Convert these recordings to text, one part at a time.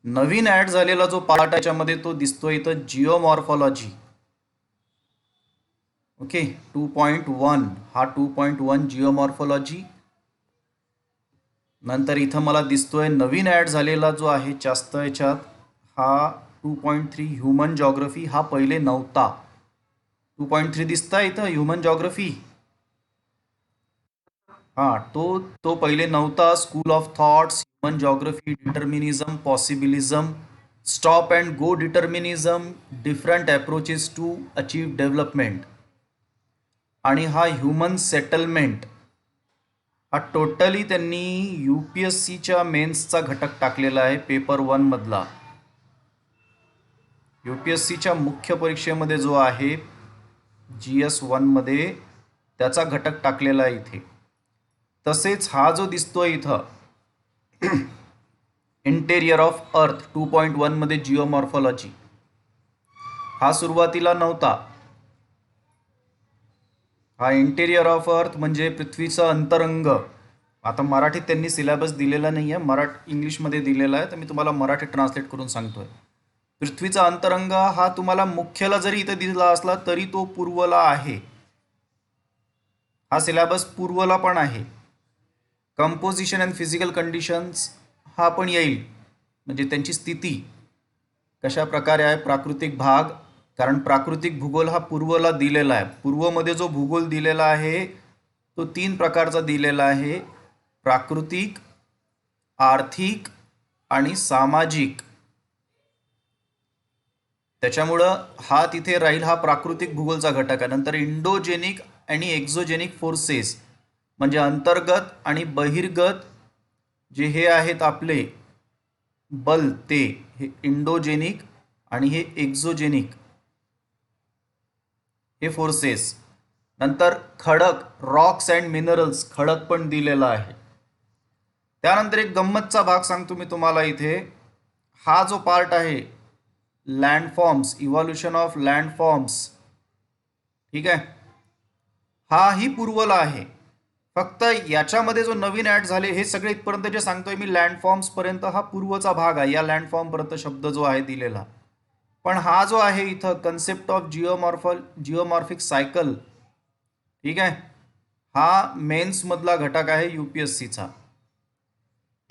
नवीन add झालेला जो part आहे त्याच्यामध्ये तो दिसतोय इथं जिओमॉर्फॉलॉजी. ओके, 2.1 हा 2.1 जिओमॉर्फॉलॉजी. नंतर इथं मला दिसतोय नवीन ॲड झालेला जो आहे जास्त याच्यात हा 2.3 ह्युमन जॉग्रफी. हा पहिले नव्हता. 2.3 दिसता इथं ह्युमन जॉग्रफी. हा तो पहिले नव्हता. School of thoughts, human geography, determinism, possibilism, stop and go determinism, different approaches to achieve development आणि हा ह्युमन सेटलमेंट. हा टोटली त्यांनी यू पी एस सीच्या मेन्सचा घटक टाकलेला आहे पेपर 1 मधला. यू पी एस सीच्या मुख्य परीक्षेमध्ये जो आहे GS1 मध्ये त्याचा घटक टाकलेला आहे इथे. तसेच हा जो दिसतोय इथं इंटेरियर ऑफ अर्थ 2.1 मध्ये जिओमॉर्फॉलॉजी, हा सुरुवातीला नव्हता. हा इंटेरियर ऑफ अर्थ म्हणजे पृथ्वीचं अंतरंग. आता मराठीत त्यांनी सिलेबस दिलेला नाही आहे, इंग्लिशमध्ये दिलेला आहे, तर मी तुम्हाला मराठी ट्रान्सलेट करून सांगतोय. पृथ्वीचा अंतरंग हा तुम्हाला मुख्यला जरी इथं दिला असला तरी तो पूर्वला आहे. हा सिलेबस पूर्वला पण आहे. कंपोजिशन अँड फिजिकल कंडिशन्स हा पण येईल, म्हणजे त्यांची स्थिती कशा प्रकारे आहे, प्राकृतिक भाग. कारण प्राकृतिक भूगोल हा पूर्वला दिलेला आहे. पूर्वमध्ये जो भूगोल दिलेला आहे तो 3 प्रकारचा दिलेला आहे: प्राकृतिक, आर्थिक आणि सामाजिक. त्याच्यामुळं हा तिथे राहील, हा प्राकृतिक भूगोलचा घटक आहे. नंतर इंडोजेनिक आणि एक्झोजेनिक फोर्सेस म्हणजे अंतर्गत आणि बहिर्गत जे हे आहेत आपले बल, ते हे इंडोजेनिक आणि हे एक्झोजेनिक हे फोर्सेस. नंतर खडक, रॉक्स अँड मिनरल्स, खडक पण दिलेला आहे. त्यानंतर एक गंमतचा भाग सांगतो मी तुम्हाला इथे. हा जो पार्ट आहे लँडफॉर्म्स, इव्हॉल्युशन ऑफ लँडफॉर्म्स, ठीक आहे, हा ही पूर्वला आहे. फक्त याच्यामध्ये जो नवीन ऍड झाले हे सगळे इथपर्यंत जे सांगतोय मी लँडफॉर्म्स पर्यंत हा पूर्वचा भाग आहे. या लँडफॉर्म पर्यंत शब्द जो आहे दिलेला. पण हा जो आहे इथं कन्सेप्ट ऑफ जिओमॉर्फिक सायकल, ठीक आहे, हा मेन्स मधला घटक आहे UPSCचा.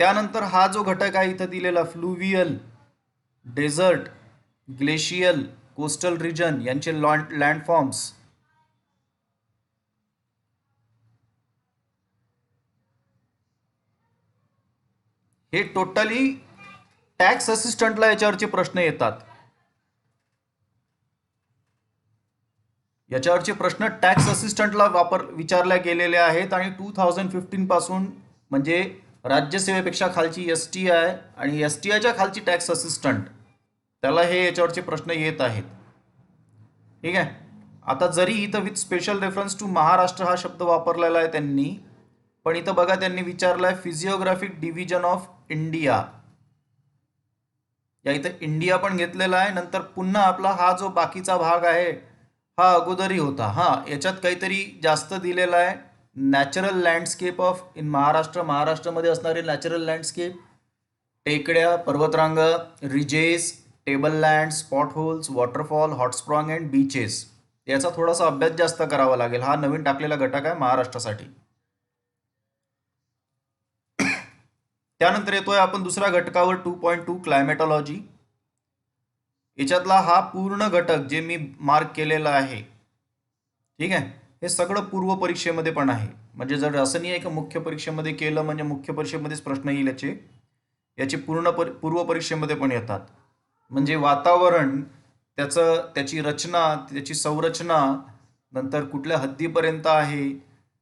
त्यानंतर हा जो घटक आहे इथं दिलेला फ्लुवियल, डेझर्ट, ग्लेशियल, कोस्टल रिजन यांचे लँडफॉर्म्स, हे टोटली टॅक्स असिस्टंटला याच्यावरचे प्रश्न येतात. याच्यावरचे प्रश्न टॅक्स असिस्टंटला विचारले गेलेले आहेत. आणि 2015 पासून म्हणजे राज्यसेवेपेक्षा खालची STI आणि STIच्या खालची टॅक्स असिस्टंट, त्याला हे याच्यावरचे प्रश्न येत आहेत. ठीक आहे. आता जरी इथं with special reference to Maharashtra हा शब्द वापरलेला आहे त्यांनी, पण इथं बघा त्यांनी विचारलाय फिजिओग्राफिक डिव्हिजन ऑफ इंडिया. या इथं इंडिया पण घेतलेला आहे. नंतर पुन्हा आपला हा जो बाकीचा भाग आहे हा अगोदरी होता. हा याच्यात काहीतरी जास्त दिलेला आहे. Natural landscape of in Maharashtra, महाराष्ट्रामध्ये असणारे नॅचरल लँडस्केप, टेकड्या, पर्वतरांग, ridges, table land, spot holes, waterfall, hot spring and beaches. याचा थोडासा अभ्यास जास्त करावा लागेल. हा नवीन टाकलेला घटक आहे महाराष्ट्रासाठी. त्यानंतर येतोय आपण दुसऱ्या घटकावर 2.2 क्लायमेटॉलॉजी. याच्यातला हा पूर्ण घटक जे मी मार्क केलेला आहे, ठीक आहे, हे सगळं पूर्व परीक्षेमध्ये पण आहे. म्हणजे जर असं नाही आहे की मुख्य परीक्षेमध्ये केलं म्हणजे मुख्य परीक्षेमध्येच प्रश्न येईल याचे, याचे पूर्व परीक्षेमध्ये पण येतात. म्हणजे वातावरण, त्याची रचना, त्याची संरचना, नंतर कुठल्या हद्दीपर्यंत आहे,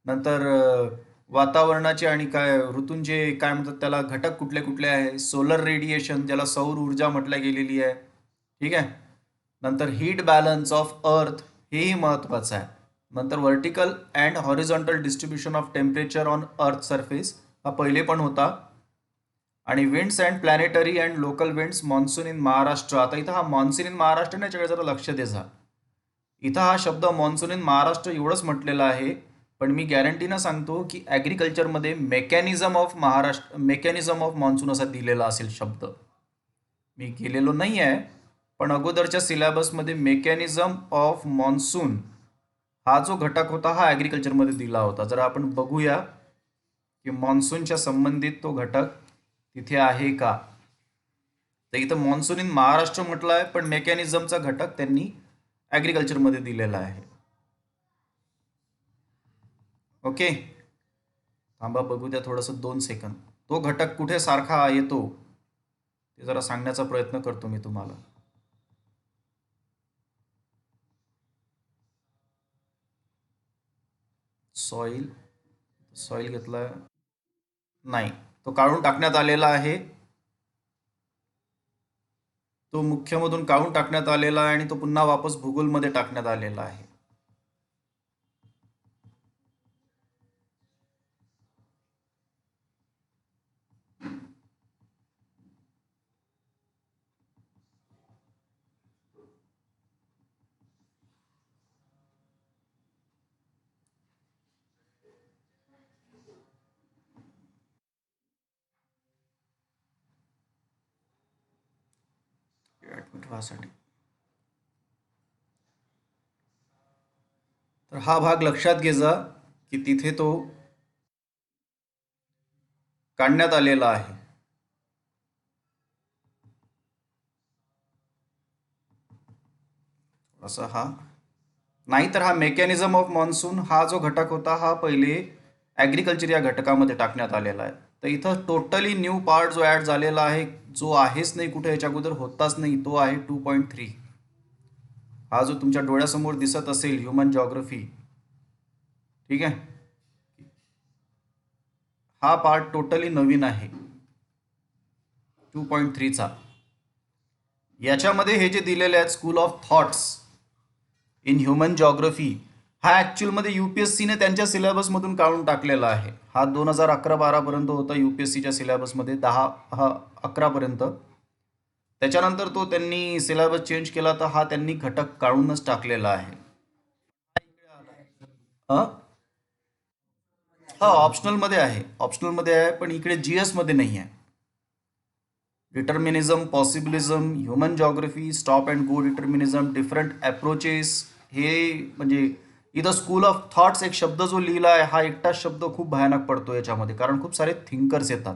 नंतर वातावरणाचे आणि काय ऋतूंचे काय म्हणतात त्याला घटक कुठले कुठले आहे, सोलर रेडिएशन ज्याला सौर ऊर्जा म्हटल्या गेलेली आहे, ठीक आहे, नंतर हीट बॅलन्स ऑफ अर्थ हेही महत्त्वाचं आहे. नंतर vertical and horizontal distribution of temperature on earth surface हा पहिले पण होता. आणि winds and planetary and local winds, monsoon in Maharashtra. आता इथं हा मॉन्सून इन महाराष्ट्र नाही, जरा लक्ष द्या. इथं हा शब्द मॉन्सून इन महाराष्ट्र एवढंच म्हटलेलं आहे. पण मी गॅरंटीनं सांगतो की ॲग्रिकल्चरमध्ये mechanism of Maharashtra, mechanism of monsoon असा दिलेला असेल शब्द. मी गेलेलो नाही आहे, पण अगोदरच्या सिलेबसमध्ये मेकॅनिझम ऑफ मॉन्सून हा जो घटक होता हा ॲग्रिकल्चरमध्ये दिला होता. जर आपण बघूया की मॉन्सूनच्या संबंधित तो घटक तिथे आहे का, तर इथं मॉन्सून इन महाराष्ट्र म्हटलं आहे, पण मेकॅनिझमचा घटक त्यांनी ॲग्रिकल्चरमध्ये दिलेला आहे. ओके, थांबा बघू द्या थोडंसं 2 सेकंद. तो घटक कुठे सारखा येतो ते जरा सांगण्याचा प्रयत्न करतो मी तुम्हाला. सॉईल, सॉईल घेतला नाही, तो काढून टाकण्यात आलेला आहे. तो मुख्यमधून काढून टाकण्यात आलेला आहे आणि तो पुन्हा वापस भूगोलमध्ये टाकण्यात आलेला आहे. ॲडमिट व्हासाठी तर हा भाग लक्षात घे जा की तिथे तो काढण्यात आलेला आहे. असा हा, नाहीतर हा मेकॅनिझम ऑफ मॉन्सून हा जो घटक होता हा पहिले ॲग्रिकल्चर या घटकामध्ये टाकण्यात आलेला आहे. तर इथं टोटली न्यू पार्ट जो ॲड झालेला आहे, जो आहेच नाही कुठे, याच्या अगोदर होताच नाही, तो आहे 2.3. हा जो तुमच्या डोळ्यासमोर दिसत असेल ह्युमन जॉग्रफी, ठीक आहे, हा पार्ट टोटली नवीन आहे 2.3चा. याच्यामध्ये हे जे दिलेले आहेत school of thoughts in human geography, हा ॲक्च्युअलमध्ये UPSCने त्यांच्या सिलेबसमधून काढून टाकलेला आहे. हा 2011-12 होता UPSCच्या सिलेबसमध्ये, 10-11 त्याच्यानंतर तो त्यांनी सिलेबस चेंज केला, तर हा त्यांनी घटक काढूनच टाकलेला आहे. हा हा ऑप्शनलमध्ये आहे, ऑप्शनलमध्ये आहे, पण इकडे GS मध्ये नाही आहे. Determinism, possibilism, human geography, stop and go determinism, different approaches, हे म्हणजे इथं स्कूल ऑफ थॉट्स एक शब्द जो लिहिला आहे, हा एकटाच शब्द खूप भयानक पडतो याच्यामध्ये, कारण खूप सारे थिंकर्स येतात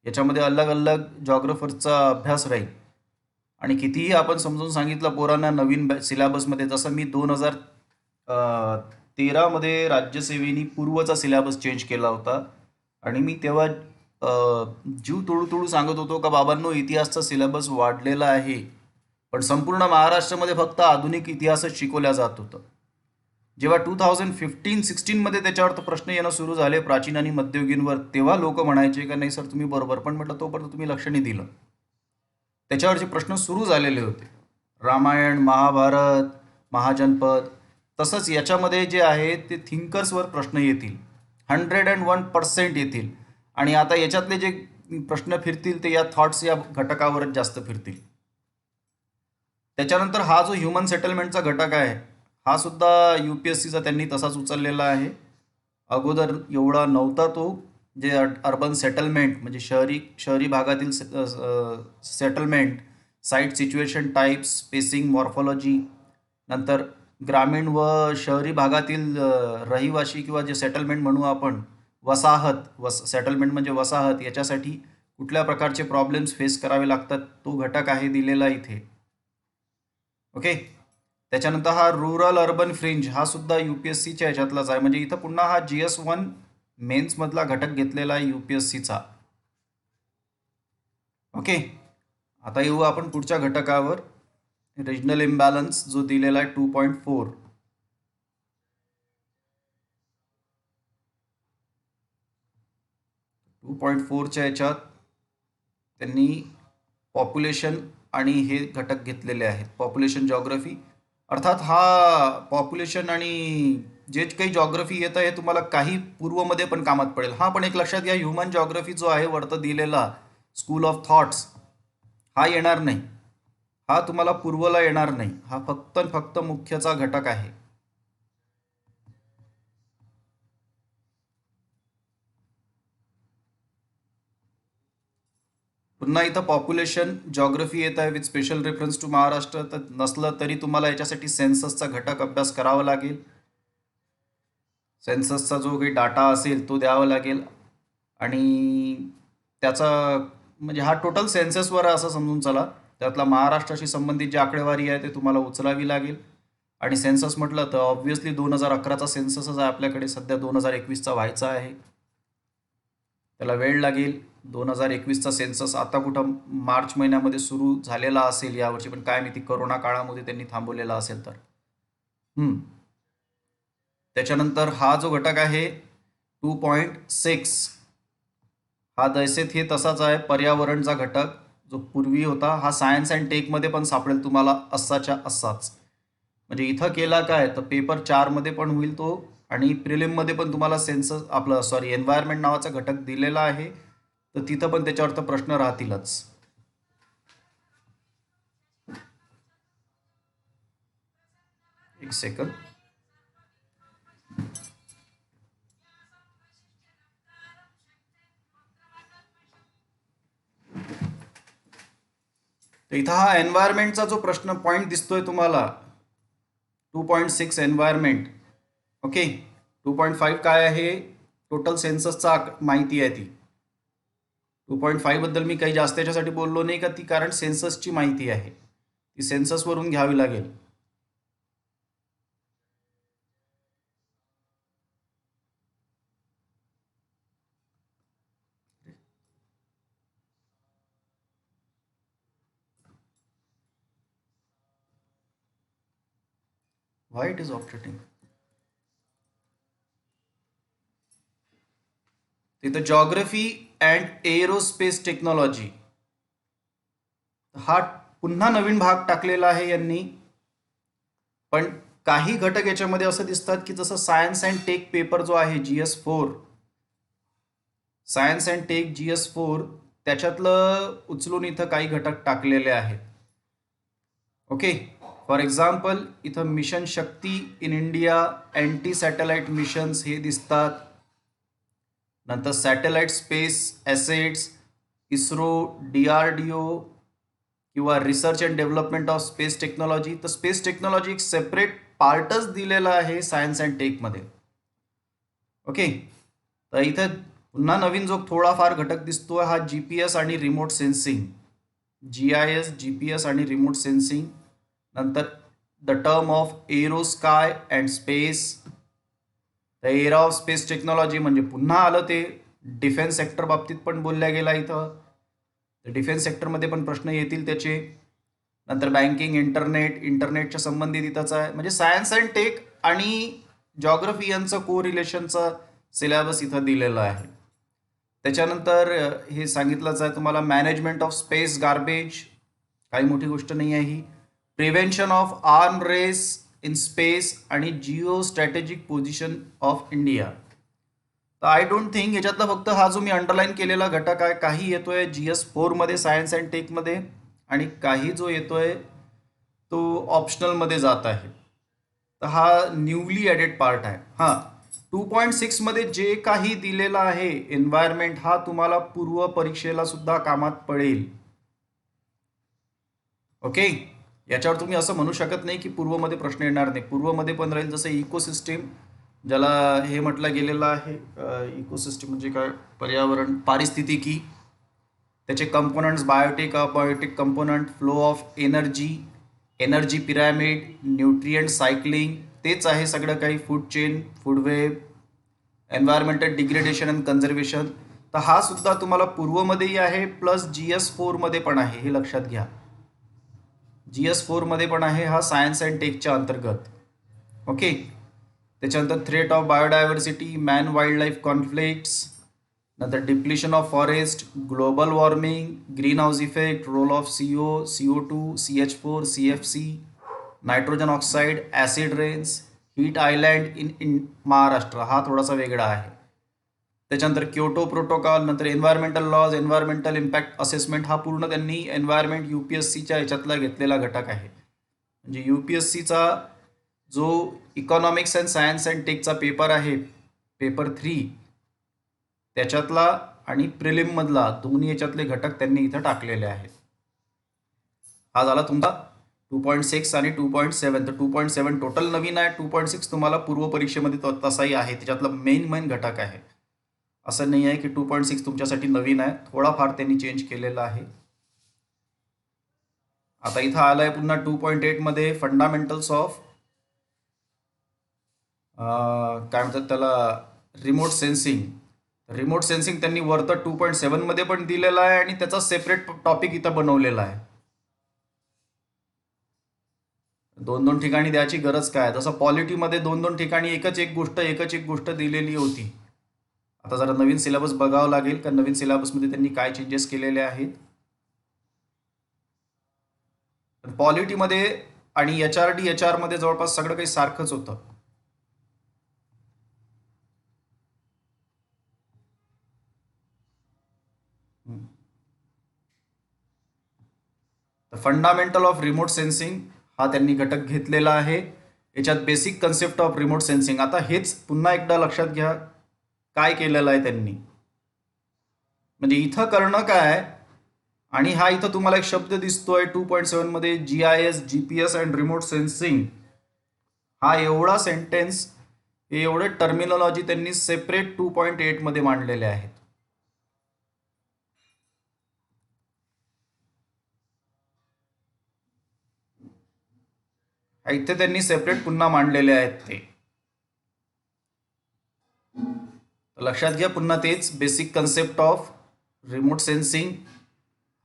याच्यामध्ये, अलग अलग जॉग्रफरचा अभ्यास राहील. आणि कितीही आपण समजून सांगितलं पोरांना नवीन सिलेबसमध्ये, जसं मी 2013मध्ये राज्यसेवेनी पूर्वचा सिलेबस चेंज केला होता, आणि मी तेव्हा जीव तोडू तोडू सांगत होतो का बाबांनो इतिहासचा सिलेबस वाढलेला आहे, पण संपूर्ण महाराष्ट्रामध्ये फक्त आधुनिक इतिहासच शिकवला जात होतं. जेव्हा 2015-16मध्ये त्याच्यावर तर प्रश्न येणं सुरू झाले प्राचीन आणि मध्ययुगीनवर, तेव्हा लोक म्हणायचे का नाही सर तुम्ही बरोबर, पण म्हटलं तोपर्यंत तुम्ही लक्ष नाही दिलं. त्याच्यावरचे प्रश्न सुरू झालेले होते, रामायण, महाभारत, महाजनपद. तसंच याच्यामध्ये जे आहे ते थिंकर्सवर प्रश्न येतील, 101% येतील. आणि आता याच्यातले जे प्रश्न फिरतील ते या थॉट्स या घटकावरच जास्त फिरतील. त्याच्यानंतर हा जो ह्युमन सेटलमेंटचा घटक आहे, हा सुद्धा UPSCचा त्यांनी तसाच उचललेला आहे. अगोदर एवढा नव्हता तो, जे अर्बन सेटलमेंट म्हणजे शहरी शहरी भागातील settlement, site situation types, spacing, morphology, नंतर ग्रामीण व शहरी भागातील रहिवासी किंवा जे सेटलमेंट म्हणू आपण, वसाहत, सेटलमेंट म्हणजे वसाहत, याच्यासाठी कुठल्या प्रकारचे प्रॉब्लेम्स फेस करावे लागतात, तो घटक आहे दिलेला इथे. ओके, त्याच्यानंतर हा रुरल अर्बन फ्रिंज, हा सुद्धा UPSCच्या ह्याच्यातलाच आहे, म्हणजे इथं पुन्हा हा GS1 मेन्समधला घटक घेतलेला आहे UPSCचा. ओके, आता येऊ आपण पुढच्या घटकावर, रिजनल इम्बॅलन्स जो दिलेला आहे 2.4. 2.4च्या याच्यात त्यांनी पॉप्युलेशन आणि हे घटक घेतलेले आहेत, पॉप्युलेशन जॉग्रफी. अर्थात हा पॉप्युलेशन आणि जे काही जॉग्रफी येतं हे तुम्हाला काही पूर्वमध्ये पण कामात पडेल. हा पण एक लक्षात घ्या, ह्युमन जॉग्रफी जो आहे वरतं दिलेला स्कूल ऑफ थॉट्स, हा येणार नाही, हा तुम्हाला पूर्वला येणार नाही, हा फक्त फक्त मुख्यचा घटक आहे. पुन्हा इथं पॉप्युलेशन जॉग्रफी येत आहे with special reference to Maharashtra. तर नसलं तरी तुम्हाला याच्यासाठी सेन्ससचा घटक अभ्यास करावा लागेल. सेन्ससचा जो काही डाटा असेल तो द्यावा लागेल आणि त्याचा म्हणजे हा टोटल सेन्ससवर आहे असं समजून चला. त्यातला महाराष्ट्राशी संबंधित जी आकडेवारी आहे ते तुम्हाला उचलावी लागेल. आणि सेन्सस म्हटलं तर ऑब्व्हियसली 2011चा सेन्ससच आहे आपल्याकडे. सध्या 2021चा व्हायचा आहे, त्याला वेळ लागेल. 2021चा सेन्सस आता कुठं मार्च महिन्यामध्ये सुरू झालेला असेल यावर्षी, पण काय माहिती करोना काळामध्ये त्यांनी थांबवलेला असेल तर. त्याच्यानंतर हा जो घटक आहे 2.6, हा दैसेत हे तसाच आहे, पर्यावरणचा घटक जो पूर्वी होता. हा सायन्स अँड टेकमध्ये पण सापडेल तुम्हाला असाच्या असाच. म्हणजे इथं केला काय तर पेपर 4मध्ये पण होईल तो, आणि प्रिलिममध्ये पण तुम्हाला सेन्सस आपलं एन्व्हायरमेंट नावाचा घटक दिलेला आहे, तर तिथं पण त्याच्यावर तर प्रश्न राहतीलच. एक सेकंद. तर इथं हा एन्व्हायरमेंटचा जो प्रश्न पॉईंट दिसतोय तुम्हाला 2.6 एन्व्हायरमेंट. ओके, 2.5 काय आहे, टोटल सेन्ससचा माहिती आहे ती. 2.5 बद्दल मी काही जास्त याच्यासाठी बोललो नाही का, ती कारण सेन्ससची माहिती आहे, ती सेन्ससवरून घ्यावी लागेल. व्हाय इट इज ऑपरेटिंग. तिथं जॉग्रफी अँड एरोस्पेस टेक्नॉलॉजी हा पुन्हा नवीन भाग टाकलेला आहे यांनी. पण काही घटक याच्यामध्ये असं दिसतात की जसं सायन्स अँड टेक पेपर जो आहे GS4, science and take GS4, त्याच्यातलं उचलून इथं काही घटक टाकलेले आहेत. ओके, फॉर एक्झाम्पल इथं mission Shakti in India, anti satellite missions हे दिसतात. नंतर satellite space assets, ISRO, DRDO किंवा research and development of space technology. तर स्पेस टेक्नॉलॉजी एक सेपरेट पार्टच दिलेला आहे सायन्स अँड टेकमध्ये. ओके, तर इथं पुन्हा नवीन जो थोडाफार घटक दिसतोय हा GPS आणि रिमोट सेन्सिंग. GIS, GPS आणि रिमोट सेन्सिंग. नंतर the term of arrow sky and space. The era of space technology म्हणजे पुन्हा आलं ते डिफेन्स सेक्टर बाबतीत पण बोलल्या गेला इथं. तर डिफेन्स सेक्टरमध्ये पण प्रश्न येतील त्याचे. नंतर बँकिंग, इंटरनेटच्या संबंधित इथंच आहे. म्हणजे सायन्स अँड टेक आणि जॉग्रफी यांचं को रिलेशनचा सिलेबस इथं दिलेला आहे. त्याच्यानंतर हे सांगितलंच आहे तुम्हाला, मॅनेजमेंट ऑफ स्पेस गार्बेज, काही मोठी गोष्ट नाही आहे ही. Prevention of arm race in space आणि geostrategic position of India. तर आय डोंट थिंक याच्यातला फक्त हा जो मी अंडरलाईन केलेला घटक आहे, काही येतोय GS4मध्ये सायन्स अँड टेकमध्ये आणि काही जो येतोय तो ऑप्शनलमध्ये जात आहे. तर हा न्यूली ॲडेड पार्ट आहे. हां, 2.6 मध्ये जे काही दिलेलं आहे एन्व्हायरमेंट, हा तुम्हाला पूर्व परीक्षेला सुद्धा कामात पडेल. ओके, याच्यावर तुम्ही असं म्हणू शकत नाही की पूर्वमध्ये प्रश्न येणार नाही. पूर्वमध्ये पण राहील. जसं इकोसिस्टीम, ज्याला हे म्हटलं गेलेलं आहे, इकोसिस्टीम म्हणजे काय, पर्यावरण, पारिस्थितिकी, त्याचे components biotic, abiotic component, flow of energy, energy pyramid, nutrient cycling, तेच आहे सगळं काही. Food chain, food web, environmental degradation and conservation. तर हा सुद्धा तुम्हाला पूर्वमध्येही आहे, प्लस GS4मध्ये पण आहे, हे लक्षात घ्या. GS4मध्ये पण आहे हा सायन्स अँड टेकच्या अंतर्गत. ओके, त्याच्यानंतर threat of biodiversity, man wildlife conflicts, नंतर depletion of forest, global warming, greenhouse effect, role of CO2, CH4, CFC, nitrogen oxide, acid rains, heat island in Maharashtra, हा थोडासा वेगळा आहे. त्याच्यानंतर क्योटो प्रोटोकॉल, नंतर environmental laws, environmental impact assessment, हा पूर्ण त्यांनी एन्व्हायरमेंट UPSCच्या याच्यातला घेतलेला घटक आहे. म्हणजे UPSCचा जो इकॉनॉमिक्स अँड सायन्स अँड टेकचा पेपर आहे, पेपर 3, त्याच्यातला आणि प्रिलिममधला दोन्ही याच्यातले घटक त्यांनी इथं टाकलेले आहेत. हा झाला तुमचा 2.6 आणि 2.7. तर 2.7 टोटल नवीन आहे, 2.6 तुम्हाला पूर्व परीक्षेमध्ये तसाही आहे, त्याच्यातला मेन घटक आहे. असं नाही आहे की 2.6 तुमच्यासाठी नवीन आहे, थोडाफार त्यांनी चेंज केलेला आहे. आता इथं आलाय पुन्हा 2.8 मध्ये फंडामेंटल्स ऑफ काय म्हणतात त्याला, रिमोट सेन्सिंग. रिमोट सेन्सिंग त्यांनी वरतं 2.7 मध्ये पण दिलेला आहे आणि त्याचा सेपरेट टॉपिक इथं बनवलेला आहे. दोन ठिकाणी द्यायची गरज काय, जसं पॉलिटीमध्ये दोन ठिकाणी एकच एक गोष्ट दिलेली होती. आता जरा नवीन सिलेबस बघावं लागेल का नवीन सिलेबसमध्ये त्यांनी काय चेंजेस केलेले आहेत. पॉलिटीमध्ये आणि HR मध्ये जवळपास सगळं काही सारखंच होतं. फंडामेंटल ऑफ रिमोट सेन्सिंग हा त्यांनी घटक घेतलेला आहे. याच्यात basic concept of remote sensing. आता हेच पुन्हा एकदा लक्षात घ्या काय केलेलं आहे त्यांनी. म्हणजे इथं करणं काय, आणि हा इथं तुम्हाला एक शब्द दिसतोय 2.7 मध्ये GIS, GPS and remote sensing. हा एवढा सेंटेन्स, एवढे टर्मिनॉलॉजी त्यांनी सेपरेट 2.8 मध्ये मांडलेले आहेत. इथे त्यांनी सेपरेट पुन्हा मांडलेले आहेत ते. लक्षात घ्या पुन्हा तेच basic concept of remote sensing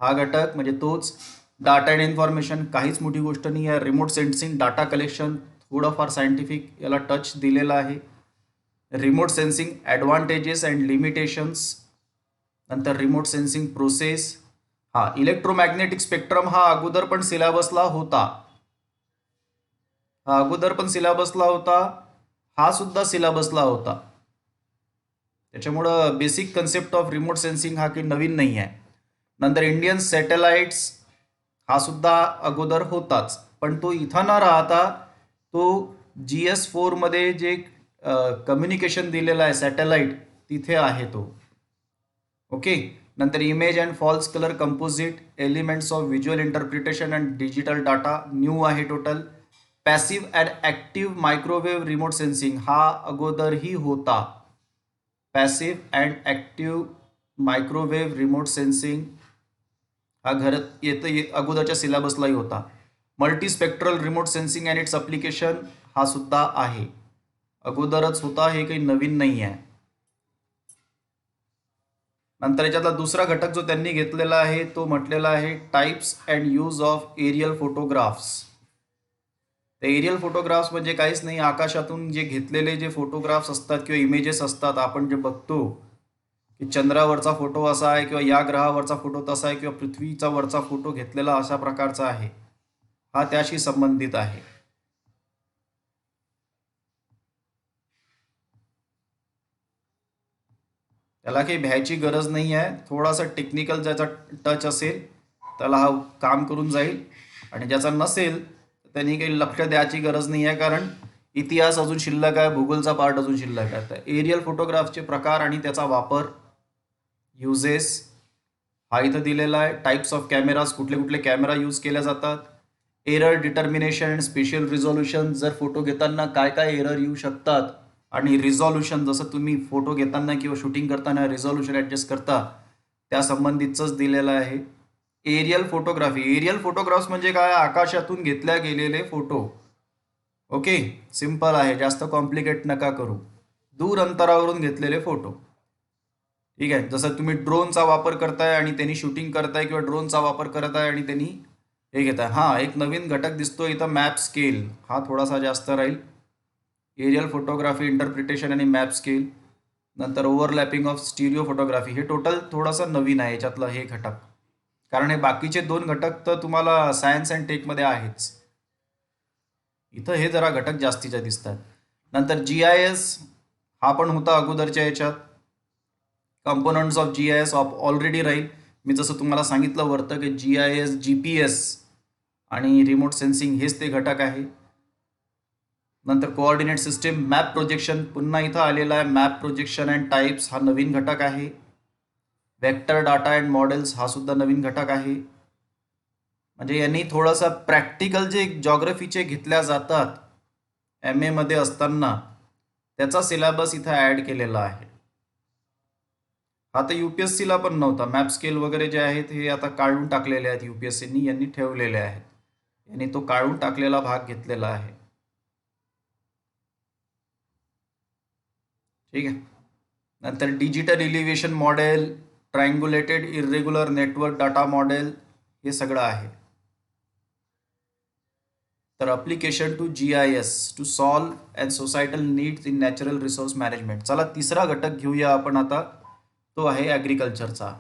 हा घटक म्हणजे तोच. डाटा अँड इन्फॉर्मेशन काहीच मोठी गोष्ट नाही आहे. रिमोट सेन्सिंग डाटा कलेक्शन थोडंफार सायंटिफिक याला टच दिलेला आहे. Remote sensing advantages and limitations. नंतर रिमोट सेन्सिंग प्रोसेस. हा इलेक्ट्रोमॅग्नेटिक स्पेक्ट्रम हा अगोदर पण सिलेबसला होता. हा सुद्धा सिलेबसला होता. त्याच्यामुळं basic concept of remote sensing हा काही नवीन नाही आहे. नंतर इंडियन सॅटेलाइट्स हा सुद्धा अगोदर होताच, पण तो इथं न राहता तो GS4 मध्ये जे कम्युनिकेशन दिलेला आहे सॅटेलाइट तिथे आहे तो. ओके. नंतर image and false colour composite, elements of visual interpretation and digital data new आहे total. Passive and active microwave remote sensing हा अगोदरही होता. Passive and active microwave remote sensing हा घरात येतं अगोदरच्या सिलेबसलाही होता. Multispectral remote sensing and its application हा सुद्धा आहे, अगोदरच होता, हे काही नवीन नाही आहे. नंतर याच्यातला दुसरा घटक जो त्यांनी घेतलेला आहे तो म्हटलेला आहे types and use of aerial photographs. ते एरियल फोटोग्राफ्स म्हणजे काहीच नाही, आकाशातून जे घेतलेले जे फोटोग्राफ्स असतात किंवा इमेजेस असतात, आपण जे बघतो की चंद्रावरचा फोटो असा आहे किंवा या ग्रहावरचा फोटो तसा आहे किंवा पृथ्वीचा वरचा फोटो घेतलेला अशा प्रकारचा आहे, हा त्याशी संबंधित आहे. त्याला काही भ्यायची गरज नाही आहे. थोडासा टेक्निकल ज्याचा टच असेल त्याला हा काम करून जाईल, आणि ज्याचा नसेल त्यांनी काही लक्ष द्यायची गरज नाही आहे, कारण इतिहास अजून शिल्लक आहे, भूगोलचा पार्ट अजून शिल्लक आहे. तर एरियल फोटोग्राफचे प्रकार आणि त्याचा वापर, युजेस हा इथं दिलेला आहे. टाइप्स ऑफ कॅमेराज, कुठले कुठले कॅमेरा यूज केल्या जातात. एरर डिटर्मिनेशन, स्पेशल रिझॉल्युशन, जर फोटो घेताना काय काय एरर येऊ शकतात, आणि रिझॉल्युशन जसं तुम्ही फोटो घेताना किंवा शूटिंग करताना रिझॉल्युशन ॲडजस्ट करता त्या संबंधितच दिलेलं आहे. एरियल फोटोग्राफ्स म्हणजे काय, आकाशातून घेतल्या गेलेले फोटो. ओके, सिंपल आहे, जास्त कॉम्प्लिकेट नका करू. दूर अंतरावरून घेतलेले फोटो. ठीक आहे, जसं तुम्ही ड्रोनचा वापर करताय आणि त्यांनी शूटिंग करताय किंवा ड्रोनचा वापर करत आहे आणि त्यांनी हे घेत आहे. हा एक नवीन घटक दिसतो इथं, मॅप स्केल, हा थोडासा जास्त राहील. एरियल फोटोग्राफी, इंटरप्रिटेशन आणि मॅप स्केल. नंतर ओव्हरलॅपिंग ऑफ स्टिरिओ फोटोग्राफी, हे टोटल थोडंसं नवीन आहे याच्यातलं हे घटक, कारण हे बाकीचे दोन घटक तर तुम्हाला सायन्स अँड टेकमध्ये आहेच. इथं हे जरा घटक जास्तीचे दिसतात. नंतर GIS हा पण होता अगोदरच्या याच्यात. कंपोनंट्स ऑफ GIS ऑलरेडी राहील. मी जसं तुम्हाला सांगितलं वरतं की GIS, GPS आणि रिमोट सेन्सिंग हेच ते घटक आहे. नंतर कोऑर्डिनेट सिस्टीम, मॅप प्रोजेक्शन पुन्हा इथं आलेला आहे. मॅप प्रोजेक्शन अँड टाइप्स हा नवीन घटक आहे. वेक्टर डाटा अँड मॉडेल्स हा सुद्धा नवीन घटक आहे. म्हणजे यांनी थोडासा प्रॅक्टिकल जे जॉग्रफीचे घेतल्या जातात एम एमध्ये असताना त्याचा सिलेबस इथं ॲड केलेला आहे. हा तर UPSCला पण नव्हता. मॅप स्केल वगैरे जे आहेत हे आता काढून टाकलेले आहेत UPSCनी, यांनी ठेवलेले आहेत. यांनी तो काढून टाकलेला भाग घेतलेला आहे. ठीक आहे. नंतर digital elevation model, triangulated irregular network data model, हे सगळं आहे. तर application to GIS to solve and societal needs in natural resource management. चला तिसरा घटक घेऊया आपण आता, तो आहे ॲग्रिकल्चरचा.